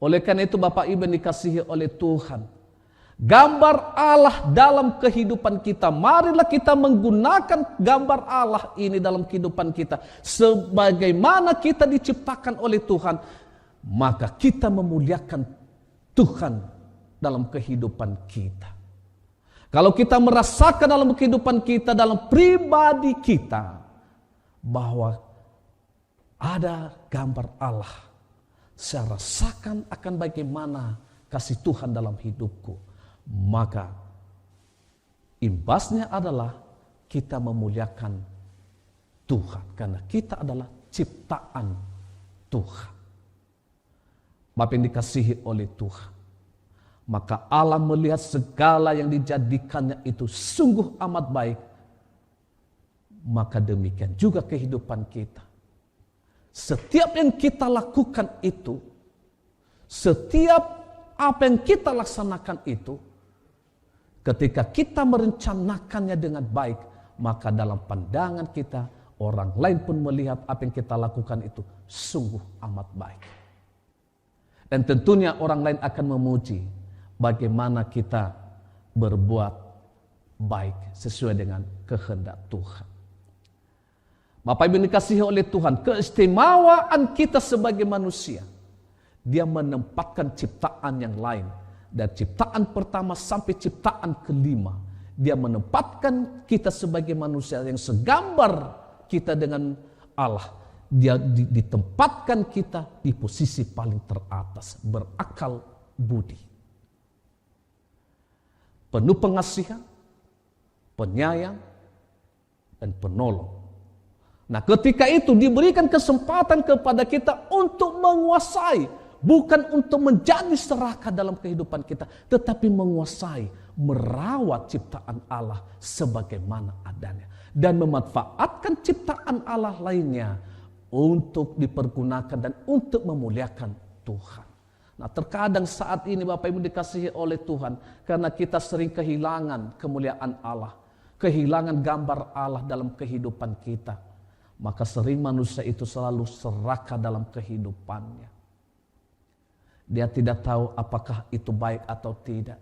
Oleh karena itu Bapak Ibu yang dikasihi oleh Tuhan, gambar Allah dalam kehidupan kita, marilah kita menggunakan gambar Allah ini dalam kehidupan kita. Sebagaimana kita diciptakan oleh Tuhan, maka kita memuliakan Tuhan dalam kehidupan kita. Kalau kita merasakan dalam kehidupan kita, dalam pribadi kita, bahwa ada gambar Allah, saya rasakan akan bagaimana kasih Tuhan dalam hidupku, maka imbasnya adalah kita memuliakan Tuhan karena kita adalah ciptaan Tuhan. Bapak yang dikasihi oleh Tuhan, maka Allah melihat segala yang dijadikannya itu sungguh amat baik. Maka demikian juga kehidupan kita. Setiap yang kita lakukan itu, setiap apa yang kita laksanakan itu, ketika kita merencanakannya dengan baik, maka dalam pandangan kita, orang lain pun melihat apa yang kita lakukan itu sungguh amat baik. Dan tentunya orang lain akan memuji bagaimana kita berbuat baik sesuai dengan kehendak Tuhan. Bapak Ibu dikasihi oleh Tuhan, keistimewaan kita sebagai manusia, Dia menempatkan ciptaan yang lain. Dari ciptaan pertama sampai ciptaan kelima, Dia menempatkan kita sebagai manusia yang segambar kita dengan Allah. Dia ditempatkan kita di posisi paling teratas, berakal budi. Penuh pengasihan, penyayang, dan penolong. Nah, ketika itu diberikan kesempatan kepada kita untuk menguasai, bukan untuk menjadi serakah dalam kehidupan kita, tetapi menguasai, merawat ciptaan Allah sebagaimana adanya, dan memanfaatkan ciptaan Allah lainnya untuk dipergunakan dan untuk memuliakan Tuhan. Nah, terkadang saat ini Bapak Ibu dikasihi oleh Tuhan, karena kita sering kehilangan kemuliaan Allah, kehilangan gambar Allah dalam kehidupan kita, maka sering manusia itu selalu serakah dalam kehidupannya. Dia tidak tahu apakah itu baik atau tidak.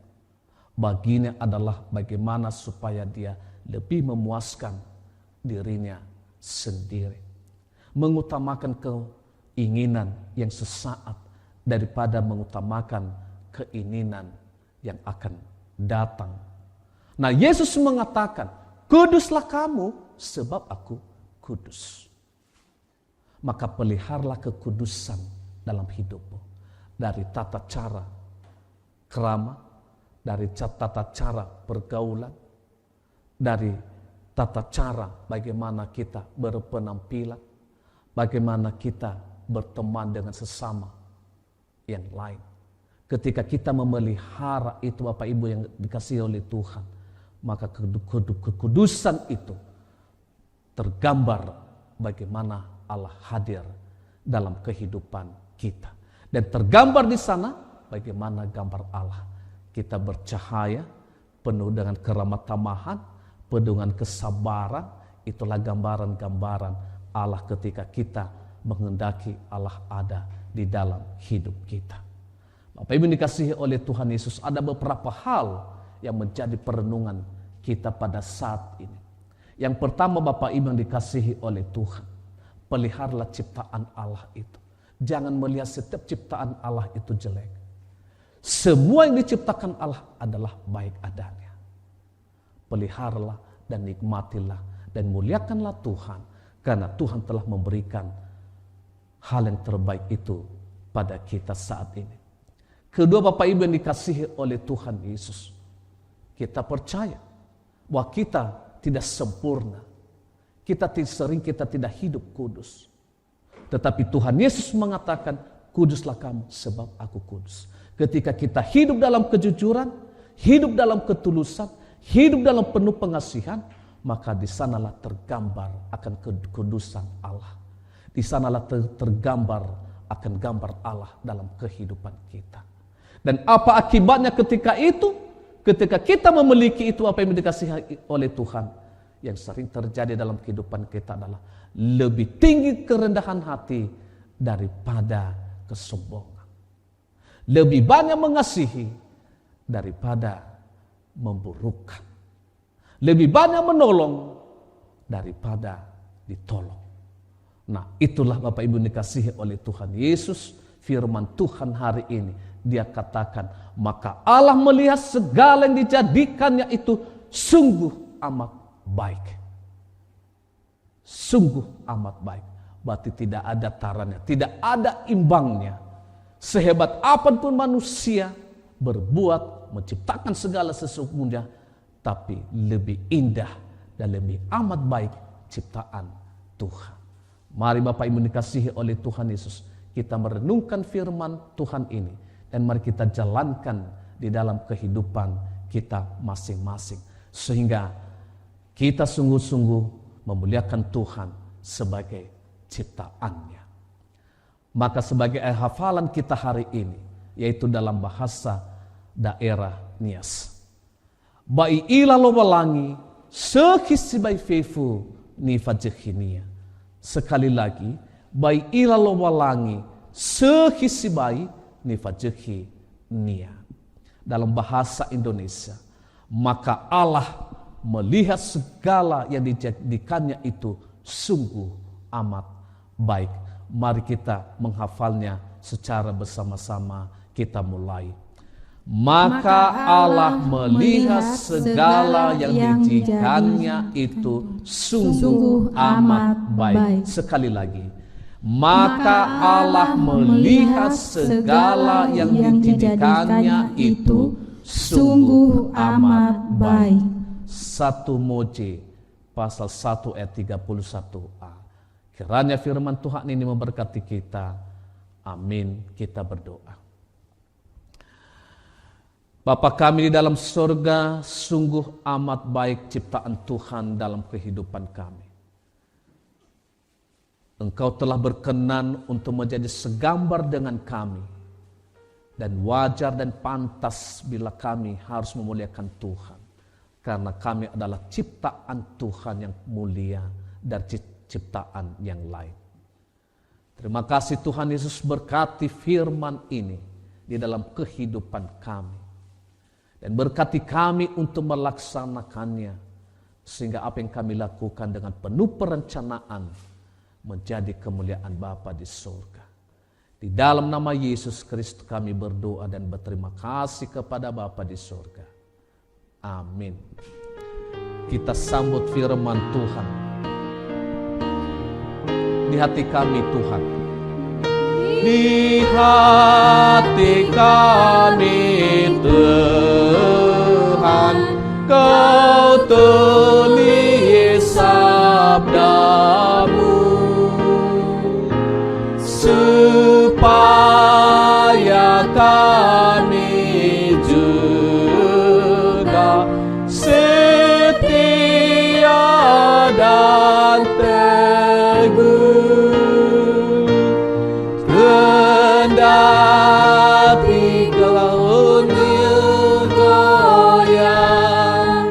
Baginya adalah bagaimana supaya dia lebih memuaskan dirinya sendiri. Mengutamakan keinginan yang sesaat daripada mengutamakan keinginan yang akan datang. Nah, Yesus mengatakan, kuduslah kamu sebab aku kudus. Maka peliharalah kekudusan dalam hidupmu. Dari tata cara kerama, dari tata cara pergaulan, dari tata cara bagaimana kita berpenampilan, bagaimana kita berteman dengan sesama yang lain. Ketika kita memelihara itu Bapak Ibu yang dikasihi oleh Tuhan, maka kekudusan itu tergambar bagaimana Allah hadir dalam kehidupan kita. Dan tergambar di sana bagaimana gambar Allah. Kita bercahaya, penuh dengan keramah tamahan, penuh dengan kesabaran. Itulah gambaran-gambaran Allah ketika kita menghendaki Allah ada di dalam hidup kita. Bapak Ibu dikasihi oleh Tuhan Yesus, ada beberapa hal yang menjadi perenungan kita pada saat ini. Yang pertama Bapak Ibu yang dikasihi oleh Tuhan, peliharalah ciptaan Allah itu. Jangan melihat setiap ciptaan Allah itu jelek. Semua yang diciptakan Allah adalah baik adanya. Peliharalah dan nikmatilah dan muliakanlah Tuhan, karena Tuhan telah memberikan hal yang terbaik itu pada kita saat ini. Kedua, Bapak Ibu yang dikasihi oleh Tuhan Yesus, kita percaya bahwa kita tidak sempurna. Kita tidak hidup kudus. Tetapi Tuhan Yesus mengatakan, kuduslah kamu sebab aku kudus. Ketika kita hidup dalam kejujuran, hidup dalam ketulusan, hidup dalam penuh pengasihan, maka di sanalah tergambar akan kekudusan Allah. Di sanalah tergambar akan gambar Allah dalam kehidupan kita. Dan apa akibatnya ketika itu? Ketika kita memiliki itu, apa yang dikasihi oleh Tuhan, yang sering terjadi dalam kehidupan kita adalah lebih tinggi kerendahan hati daripada kesombongan. Lebih banyak mengasihi daripada memburukkan. Lebih banyak menolong daripada ditolong. Nah, itulah Bapak Ibu dikasihi oleh Tuhan Yesus. Firman Tuhan hari ini, Dia katakan, maka Allah melihat segala yang dijadikannya itu sungguh amat baik. Sungguh amat baik. Berarti tidak ada tarannya, tidak ada imbangnya. Sehebat apapun manusia berbuat, menciptakan segala sesuatunya, tapi lebih indah dan lebih amat baik ciptaan Tuhan. Mari Bapak Ibu dikasihi oleh Tuhan Yesus, kita merenungkan firman Tuhan ini, dan mari kita jalankan di dalam kehidupan kita masing-masing, sehingga kita sungguh-sungguh memuliakan Tuhan sebagai ciptaannya. Maka sebagai hafalan kita hari ini, yaitu dalam bahasa daerah Nias. Bai ila lo walangi sekisi bai fefu ni fajehinia. Sekali lagi, bai ila lo walangi sekisi bai ni fajehinia. Dalam bahasa Indonesia, maka Allah melihat segala yang dijadikannya itu sungguh amat baik. Mari kita menghafalnya secara bersama-sama. Kita mulai. Maka Allah melihat segala yang dijadikannya itu sungguh amat baik. Sekali lagi. Maka Allah melihat segala yang dijadikannya itu sungguh amat baik. 1 Moje pasal 1 ayat 31a. Kiranya firman Tuhan ini memberkati kita. Amin. Kita berdoa. Bapa kami di dalam surga, sungguh amat baik ciptaan Tuhan dalam kehidupan kami. Engkau telah berkenan untuk menjadi segambar dengan kami. Dan wajar dan pantas bila kami harus memuliakan Tuhan. Karena kami adalah ciptaan Tuhan yang mulia dari ciptaan yang lain. Terima kasih Tuhan Yesus, berkati firman ini di dalam kehidupan kami. Dan berkati kami untuk melaksanakannya. Sehingga apa yang kami lakukan dengan penuh perencanaan menjadi kemuliaan Bapa di surga. Di dalam nama Yesus Kristus kami berdoa dan berterima kasih kepada Bapa di surga. Amin. Kita sambut firman Tuhan di hati kami Tuhan. Di hati kami Tuhan, Kau tulis sabdamu, supaya kami juga setia dan teguh. Kendati gaunnya goyang,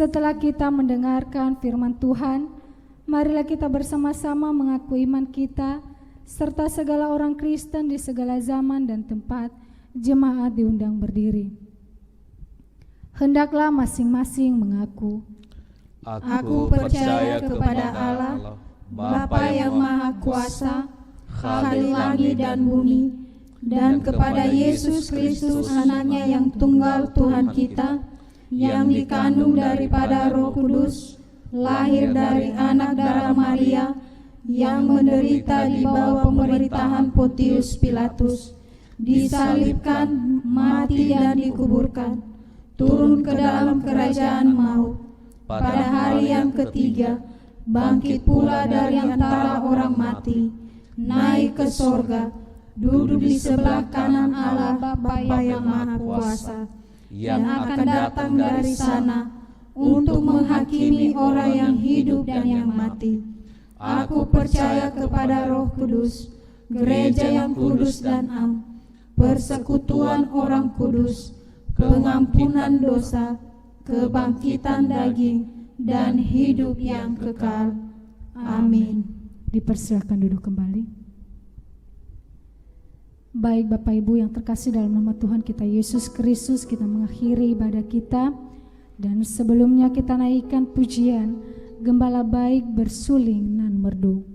Setelah kita mendengarkan firman Tuhan, marilah kita bersama-sama mengaku iman kita serta segala orang Kristen di segala zaman dan tempat. Jemaat diundang berdiri. Hendaklah masing-masing mengaku, Aku percaya kepada Allah, Bapa yang Maha Kuasa, Khalik langit dan bumi, dan kepada Yesus Kristus anaknya yang tunggal Tuhan kita, yang dikandung daripada Roh Kudus, lahir dari anak darah Maria, yang menderita di bawah pemerintahan Pontius Pilatus, disalibkan, mati dan dikuburkan, turun ke dalam kerajaan maut, pada hari yang ketiga bangkit pula dari antara orang mati, naik ke sorga, duduk di sebelah kanan Allah Bapa yang Maha Kuasa, yang akan datang dari sana untuk menghakimi orang yang hidup dan yang mati. Aku percaya kepada Roh Kudus, gereja yang kudus dan am, persekutuan orang kudus, pengampunan dosa, kebangkitan daging, dan hidup yang kekal. Amin. Dipersilakan duduk kembali. Baik Bapak Ibu yang terkasih, dalam nama Tuhan kita Yesus Kristus kita mengakhiri ibadah kita. Dan sebelumnya kita naikkan pujian Gembala Baik Bersuling Nan Merdu.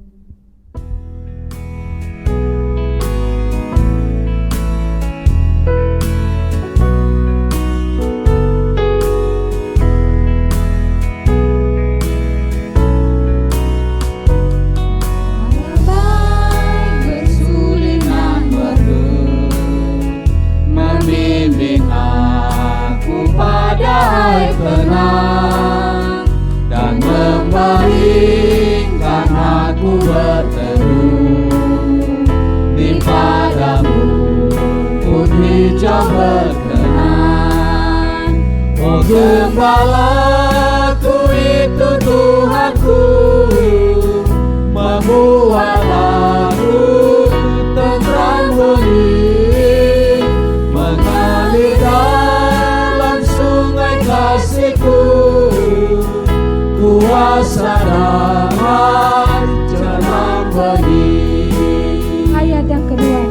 Tenang dan membalikkan aku berteduh di padamu, pun hijau berkenan. Oh gembalaku itu Tuhanku, membuat aku tenteram hening, mengalir dalam sungai kasihku, kuasa damai celang bening. Ayat yang kedua.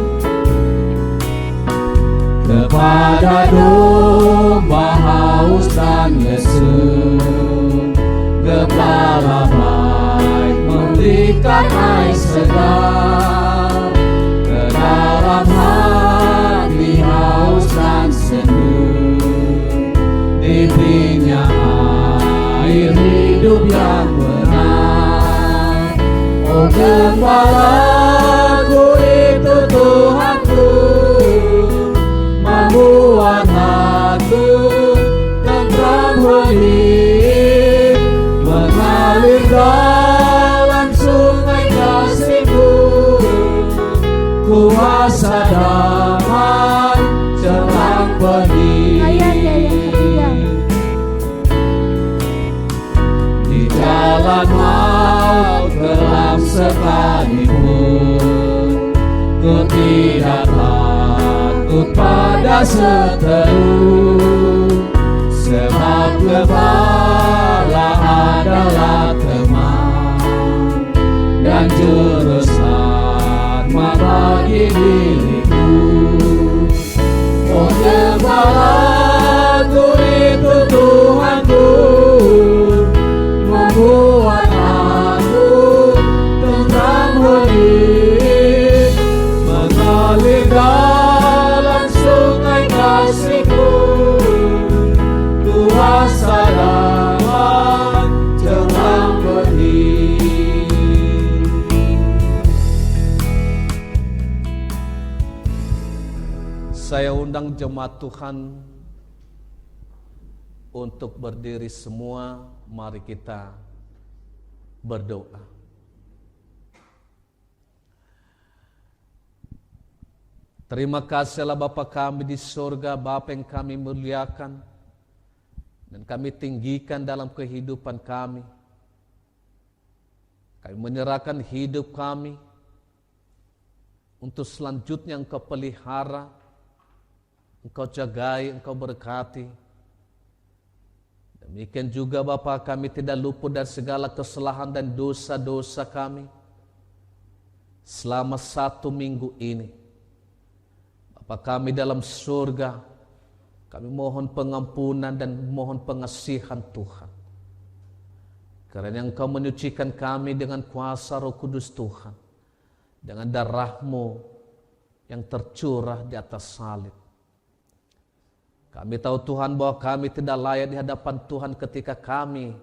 Kepada domba haus dan lesu, Gembala Baik memberikan air segar. Ke dalam hati haus dan sendu, diberinya air hidup yang benar. Oh gembalaku itu Tuhanku, membuat aku tenteram hening, mengalir dalam sungai kasihku, kuasa damai celang bening. Ayat yang ketiga. Di jalan maut gelap sekalipun, ku tidak takut pada seteru, sebab Gembala adalah teman dan juru selamat bagi diriku. Oh Gembalaku itu Tuhanku, membuat aku tenteram hening, mengalir dalam sungai kasihku, kuasa damai celang bening. Saya undang jemaat Tuhan untuk berdiri semua. Mari kita berdoa. Terima kasihlah Bapa kami di surga, Bapa yang kami muliakan dan kami tinggikan dalam kehidupan kami. Kami menyerahkan hidup kami untuk selanjutnya Engkau pelihara, Engkau jagai, Engkau berkati. Dan Demikian juga Bapa, kami tidak luput dari segala kesalahan dan dosa-dosa kami selama 1 minggu ini. Bapa kami dalam surga, kami mohon pengampunan dan mohon pengasihan Tuhan. Karena Engkau menyucikan kami dengan kuasa Roh Kudus Tuhan, dengan darah-Mu yang tercurah di atas salib. Kami tahu Tuhan bahwa kami tidak layak di hadapan Tuhan ketika kami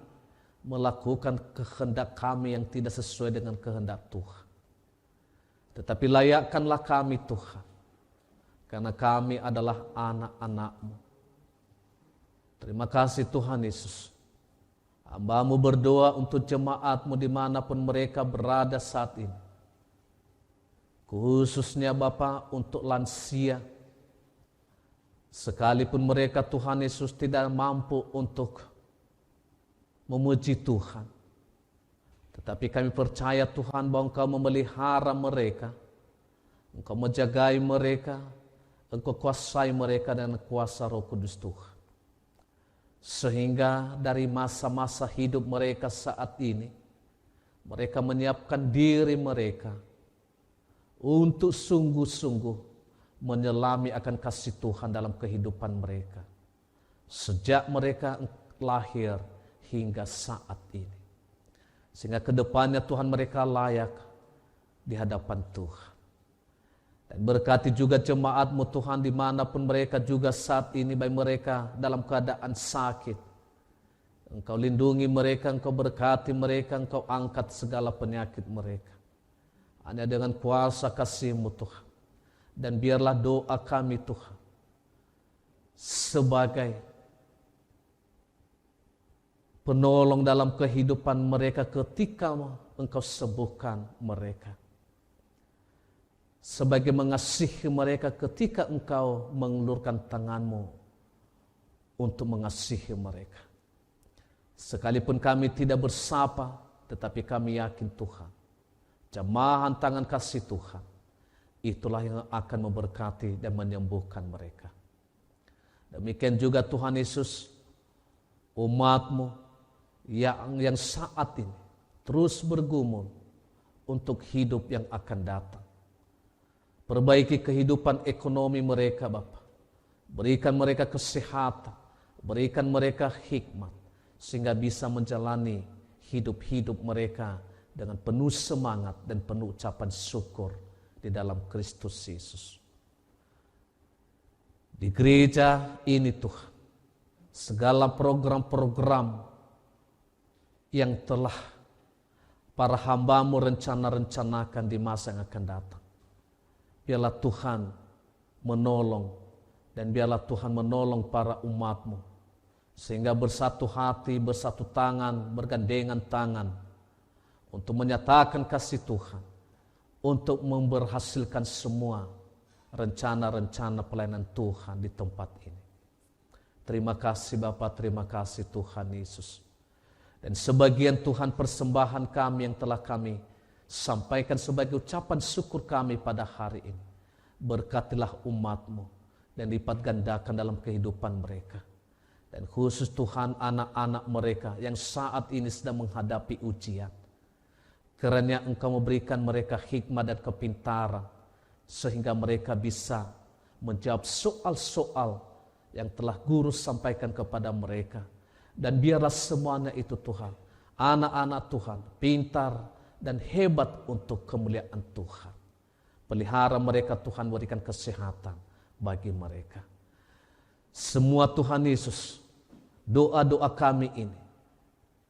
melakukan kehendak kami yang tidak sesuai dengan kehendak Tuhan. Tetapi layakkanlah kami Tuhan, karena kami adalah anak-anak-Mu. Terima kasih Tuhan Yesus. Hamba-Mu berdoa untuk jemaat-Mu dimanapun mereka berada saat ini. Khususnya Bapa untuk lansia. Sekalipun mereka Tuhan Yesus tidak mampu untuk memuji Tuhan, tetapi kami percaya Tuhan bahwa Engkau memelihara mereka, Engkau menjagai mereka, Engkau kuasai mereka dengan kuasa Roh Kudus Tuhan. Sehingga dari masa-masa hidup mereka saat ini, mereka menyiapkan diri mereka untuk sungguh-sungguh menyelami akan kasih Tuhan dalam kehidupan mereka. Sejak mereka lahir hingga saat ini. Sehingga kedepannya Tuhan mereka layak di hadapan Tuhan. Dan berkati juga jemaat-Mu Tuhan dimanapun mereka juga saat ini, baik mereka dalam keadaan sakit. Engkau lindungi mereka, Engkau berkati mereka, Engkau angkat segala penyakit mereka. Hanya dengan kuasa kasih-Mu Tuhan. Dan biarlah doa kami Tuhan sebagai penolong dalam kehidupan mereka ketika Engkau sembuhkan mereka. Sebagai mengasihi mereka ketika Engkau mengulurkan tangan-Mu untuk mengasihi mereka. Sekalipun kami tidak bersapa, tetapi kami yakin Tuhan, jamahan tangan kasih Tuhan, itulah yang akan memberkati dan menyembuhkan mereka. Demikian juga Tuhan Yesus, umat-Mu yang saat ini terus bergumul untuk hidup yang akan datang. Perbaiki kehidupan ekonomi mereka Bapa. Berikan mereka kesehatan, berikan mereka hikmat, sehingga bisa menjalani hidup-hidup mereka dengan penuh semangat dan penuh ucapan syukur di dalam Kristus Yesus. Di gereja ini Tuhan, segala program-program yang telah para hamba-Mu rencanakan di masa yang akan datang, biarlah Tuhan menolong, dan biarlah Tuhan menolong para umat-Mu, sehingga bersatu hati, bersatu tangan, bergandengan tangan untuk menyatakan kasih Tuhan, untuk memberhasilkan semua rencana-rencana pelayanan Tuhan di tempat ini. Terima kasih Bapa, terima kasih Tuhan Yesus. Dan sebagian Tuhan persembahan kami yang telah kami sampaikan sebagai ucapan syukur kami pada hari ini. Berkatilah umat-Mu dan lipat gandakan dalam kehidupan mereka. Dan khusus Tuhan anak-anak mereka yang saat ini sedang menghadapi ujian. Kiranya Engkau memberikan mereka hikmat dan kepintaran, sehingga mereka bisa menjawab soal-soal yang telah guru sampaikan kepada mereka. Dan biarlah semuanya itu Tuhan, anak-anak Tuhan, pintar dan hebat untuk kemuliaan Tuhan. Pelihara mereka Tuhan, berikan kesehatan bagi mereka. Semua Tuhan Yesus, doa-doa kami ini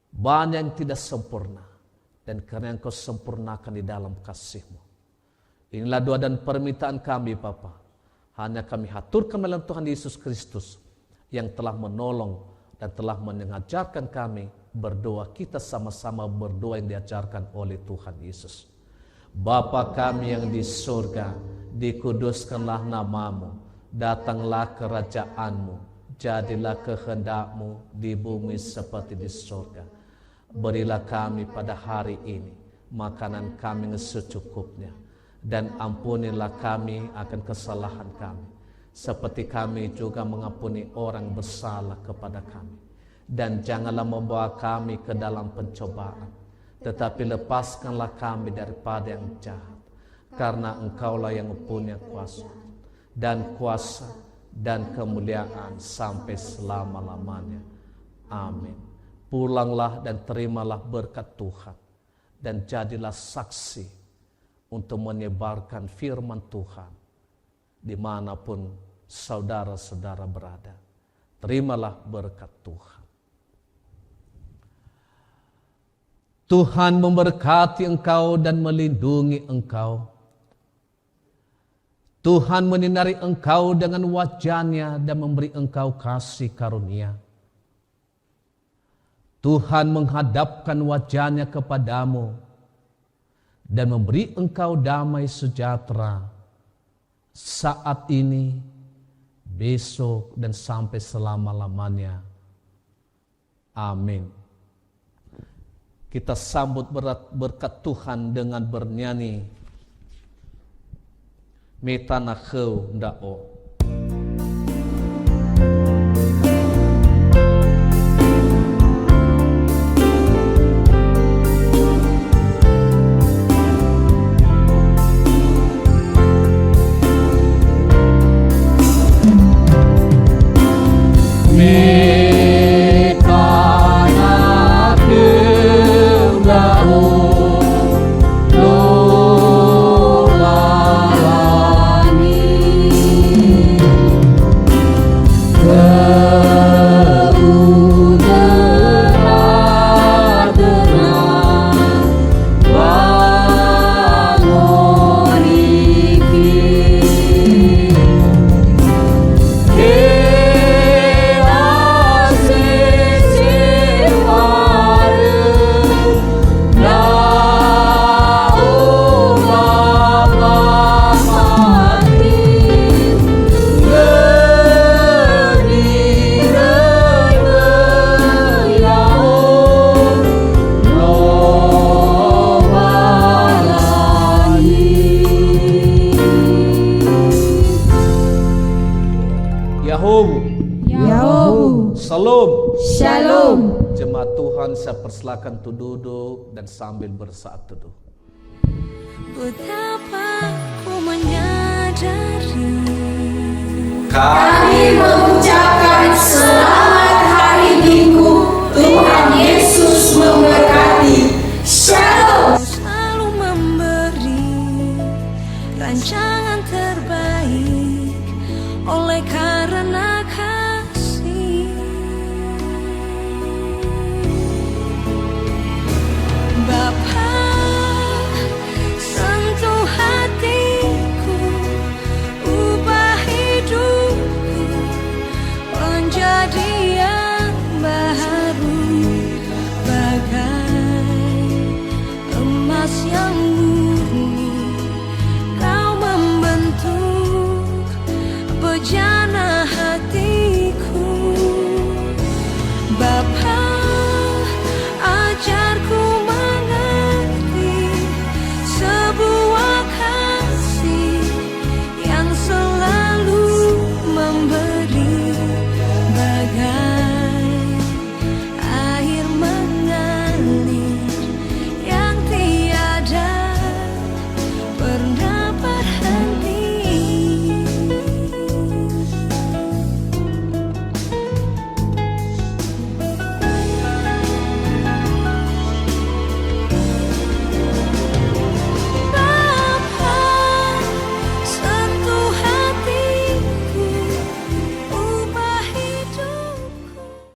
banyak yang tidak sempurna, dan karena Engkau sempurnakan di dalam kasih-Mu. Inilah doa dan permintaan kami Bapa. Hanya kami haturkan dalam Tuhan Yesus Kristus yang telah menolong dan telah mengajarkan kami berdoa. Kita sama-sama berdoa yang diajarkan oleh Tuhan Yesus. Bapa kami yang di surga, dikuduskanlah nama-Mu, datanglah kerajaan-Mu, jadilah kehendak-Mu di bumi seperti di surga. Berilah kami pada hari ini makanan kami yang secukupnya, dan ampunilah kami akan kesalahan kami, seperti kami juga mengampuni orang bersalah kepada kami. dan janganlah membawa kami ke dalam pencobaan, tetapi lepaskanlah kami daripada yang jahat. Karena Engkaulah yang mempunyai kuasa dan kemuliaan sampai selama-lamanya. Amin. Pulanglah dan terimalah berkat Tuhan, dan jadilah saksi untuk menyebarkan firman Tuhan dimanapun saudara-saudara berada. Terimalah berkat Tuhan. Tuhan memberkati engkau dan melindungi engkau. Tuhan menyinari engkau dengan wajah-Nya dan memberi engkau kasih karunia. Tuhan menghadapkan wajah-Nya kepadamu dan memberi engkau damai sejahtera saat ini, besok, dan sampai selama-lamanya. Amin. Kita sambut berkat Tuhan dengan bernyanyi Metanakheu Nda'o. Shalom. Jemaat Tuhan, saya persilakan untuk duduk dan sambil bersaat teduh. Betapa ku menyadari Kami mengucapkan selamat hari Minggu